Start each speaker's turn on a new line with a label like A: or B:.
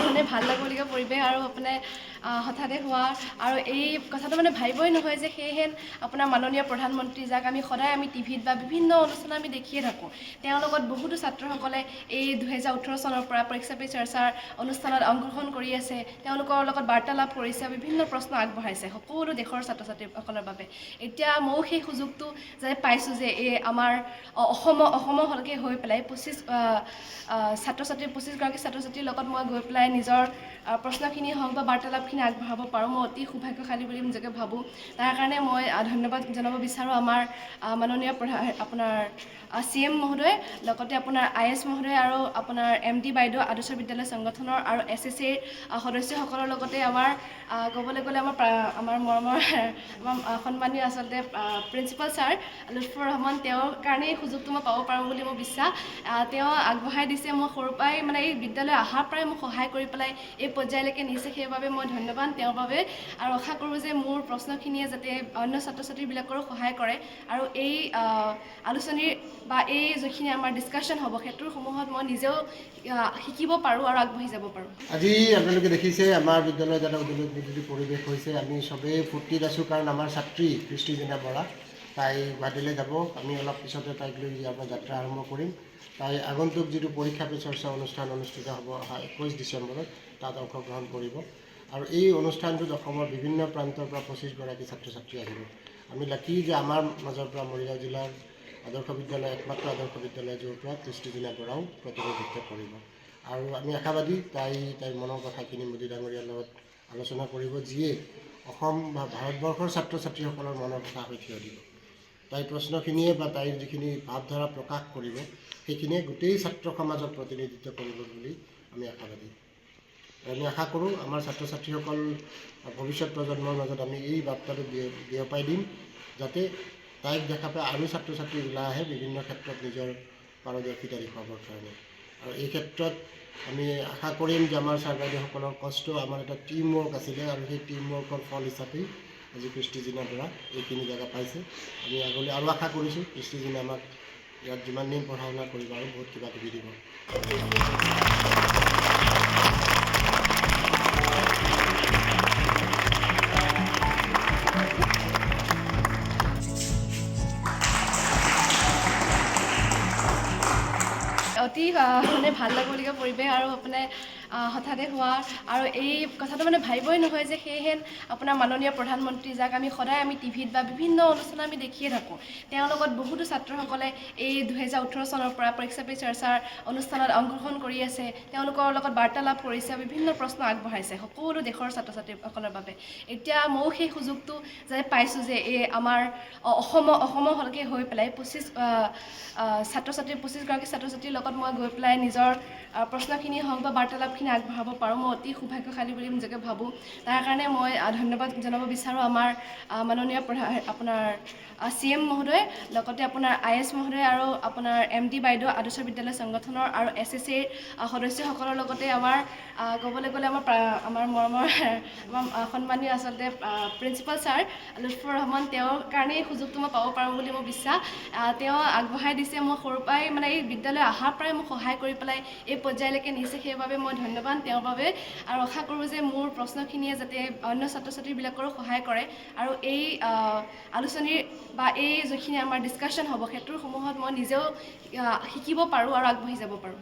A: মানে ভাল লাগিবলগীয়া পৰিৱেশ আৰু মানে হঠাতে হোৱা আৰু এই কথাটো মানে ভাবিবই নহয় যে সেয়েহেন আপোনাৰ মাননীয় প্ৰধানমন্ত্ৰী যাক আমি সদায় টিভিত বা বিভিন্ন অনুষ্ঠানত আমি দেখিয়ে থাকোঁ, তেওঁৰ লগত বহুতো ছাত্ৰসকলে এই 2018 চনৰ পৰা পৰীক্ষা পে চৰ্চাৰ অনুষ্ঠানত অংশগ্ৰহণ কৰি আছে, তেওঁলোকৰ লগত বাৰ্তালাপ কৰিছে, বিভিন্ন প্ৰশ্ন আগবঢ়াইছে সকলো দেশৰ ছাত্ৰ ছাত্ৰীসকলৰ বাবে। এতিয়া ময়ো সেই সুযোগটো যে পাইছোঁ যে এই আমাৰ অসমলৈকে হৈ পেলাই 25 গৰাকী ছাত্ৰ ছাত্ৰীৰ লগত মই গৈ পেলাই নিজৰ প্ৰশ্নখিনি হওক বা বাৰ্তালাপখিনি আগবঢ়াব পাৰোঁ, মই অতি সৌভাগ্যশালী বুলি নিজকে ভাবোঁ। তাৰ কাৰণে মই ধন্যবাদ জনাব বিচাৰোঁ আমাৰ মাননীয় আপোনাৰ CM মহোদয়, লগতে আপোনাৰ IS মহোদয় আৰু আপোনাৰ MD বাইদেউ, আদৰ্শ বিদ্যালয় সংগঠনৰ আৰু SSA ৰ সদস্যসকলৰ লগতে আমাৰ ক'বলৈ গ'লে আমাৰ মৰমৰ সন্মানীয় আচলতে প্ৰিন্সিপাল ছাৰ লুৎফুৰ ৰহমান, তেওঁৰ কাৰণেই এই সুযোগটো মই পাব পাৰোঁ বুলি মোৰ বিশ্বাস। তেওঁ আগবঢ়াই দিছে, মই সৰুৰ পৰাই মানে এই বিদ্যালয় অহাৰ পৰাই মোক সহায় কৰি পেলাই এই পৰ্যায়লৈকে নিছে, সেইবাবে মই ধন্যবাদ তেওঁৰ বাবে আৰু আশা কৰোঁ যে মোৰ প্ৰশ্নখিনিয়ে যাতে অন্য ছাত্ৰ ছাত্ৰীবিলাকৰো সহায় কৰে আৰু এই আলোচনীৰ বা এই যিখিনি আমাৰ ডিছকাশ্যন হ'ব সেইটোৰ সমূহত মই নিজেও শিকিব পাৰোঁ আৰু আগবাঢ়ি যাব পাৰোঁ।
B: আজি আপোনালোকে দেখিছে আমাৰ বিদ্যালয়ত এটা উদ্যোগী পৰিৱেশ হৈছে। আমি চবেই ফূৰ্তিত আছোঁ কাৰণ আমাৰ ছাত্ৰী কৃষ্টি জেনা বৰা তাই গুৱাহাটীলৈ যাব। আমি অলপ পিছতে তাইক লৈ ইয়াৰ পৰা যাত্ৰা আৰম্ভ কৰিম। তাই আগন্তুক যিটো পৰীক্ষা পে চৰ্চা অনুষ্ঠান অনুষ্ঠিত হ'ব 21 ডিচেম্বৰত, তাত অংশগ্ৰহণ কৰিব আৰু এই অনুষ্ঠানটোত অসমৰ বিভিন্ন প্ৰান্তৰ পৰা 25 গৰাকী ছাত্ৰ ছাত্ৰী আহিব। আমি লাকি যে আমাৰ মাজৰ পৰা মৰিগাঁও জিলাৰ আদৰ্শ বিদ্যালয়, একমাত্ৰ আদৰ্শ বিদ্যালয় য'ৰ পৰা কৃষ্টি জেনা বৰাও প্ৰতিনিধিত্ব কৰিব আৰু আমি আশাবাদী তাইৰ মনৰ কথাখিনি মোদী ডাঙৰীয়াৰ লগত আলোচনা কৰিব, যিয়ে অসম বা ভাৰতবৰ্ষৰ ছাত্ৰ ছাত্ৰীসকলৰ মনৰ কথা হৈ থিয় দিব। তাইৰ প্ৰশ্নখিনিয়ে বা তাইৰ যিখিনি ভাৱধাৰা প্ৰকাশ কৰিব সেইখিনিয়ে গোটেই ছাত্ৰ সমাজক প্ৰতিনিধিত্ব কৰিব বুলি আমি আশাবাদী। আমি আশা কৰোঁ আমাৰ ছাত্ৰ ছাত্ৰীসকল ভৱিষ্যত প্ৰজন্মৰ মাজত আমি এই বাৰ্তাটো বিয়পাই দিম, যাতে তাইক দেখা পাই আৰু ছাত্ৰ ছাত্ৰী ওলাই আহে বিভিন্ন ক্ষেত্ৰত নিজৰ পাৰদৰ্শিতা দেখুৱাবৰ কাৰণে। আৰু এই ক্ষেত্ৰত আমি আশা কৰিম যে আমাৰ ছাৰ বাইদেউসকলৰ কষ্ট, আমাৰ এটা টিম ৱৰ্ক আছিলে আৰু সেই টিম ৱৰ্কৰ ফল হিচাপেই আজি কৃষ্টি জেনা বৰা এইখিনি জেগা পাইছে। আমি আগলৈ আৰু আশা কৰিছোঁ কৃষ্টি জেনা আমাক ইয়াত যিমান দিন পঢ়া শুনা কৰিব আৰু বহুত কিবা কিবি দিব।
A: অতি মানে ভাল লাগিবলগীয়া পৰিৱেশ আৰু মানে হঠাতে হোৱা আৰু এই কথাটো মানে ভাবিবই নহয় যে সেয়েহেন আপোনাৰ মাননীয় প্ৰধানমন্ত্ৰী যাক আমি সদায় টিভিত বা বিভিন্ন অনুষ্ঠানত আমি দেখিয়ে থাকোঁ, তেওঁৰ লগত বহুতো ছাত্ৰসকলে এই 2018 চনৰ পৰা পৰীক্ষা পে চৰ্চাৰ অনুষ্ঠানত অংশগ্ৰহণ কৰি আছে, তেওঁলোকৰ লগত বাৰ্তালাপ কৰিছে, বিভিন্ন প্ৰশ্ন আগবঢ়াইছে সকলো দেশৰ ছাত্ৰ ছাত্ৰীসকলৰ বাবে। এতিয়া ময়ো সেই সুযোগটো যে পাইছোঁ যে এই আমাৰ অসমলৈকে হৈ পেলাই 25 গৰাকী ছাত্ৰ ছাত্ৰীৰ লগত মই গৈ পেলাই নিজৰ প্ৰশ্নখিনি হওক বা বাৰ্তালাপখিনি আগবঢ়াব পাৰোঁ, মই অতি সৌভাগ্যশালী বুলি নিজকে ভাবোঁ। তাৰ কাৰণে মই ধন্যবাদ জনাব বিচাৰোঁ আমাৰ মাননীয় আপোনাৰ CM মহোদয়, লগতে আপোনাৰ IS মহোদয় আৰু আপোনাৰ MD বাইদেউ, আদৰ্শ বিদ্যালয় সংগঠনৰ আৰু SSA ৰ সদস্যসকলৰ লগতে আমাৰ ক'বলৈ গ'লে আমাৰ মৰমৰ সন্মানীয় আচলতে প্ৰিন্সিপাল ছাৰ লুৎফুৰ ৰহমান, তেওঁৰ কাৰণেই এই সুযোগটো মই পাব পাৰোঁ বুলি মোৰ বিশ্বাস। তেওঁ আগবঢ়াই দিছে, মই সৰুৰ পৰাই মানে এই বিদ্যালয় অহাৰ পৰাই মোক সহায় কৰি পেলাই এই পৰ্যায়লৈকে নিছে, সেইবাবে মই ধন্যবাদ তেওঁৰ বাবে আৰু আশা কৰোঁ যে মোৰ প্ৰশ্নখিনিয়ে যাতে অন্য ছাত্ৰ ছাত্ৰীবিলাকৰো সহায় কৰে আৰু এই আলোচনীৰ বা এই যিখিনি আমাৰ ডিছকাশ্যন হ'ব সেইটোৰ সমূহত মই নিজেও শিকিব পাৰোঁ আৰু আগবাঢ়ি যাব পাৰোঁ।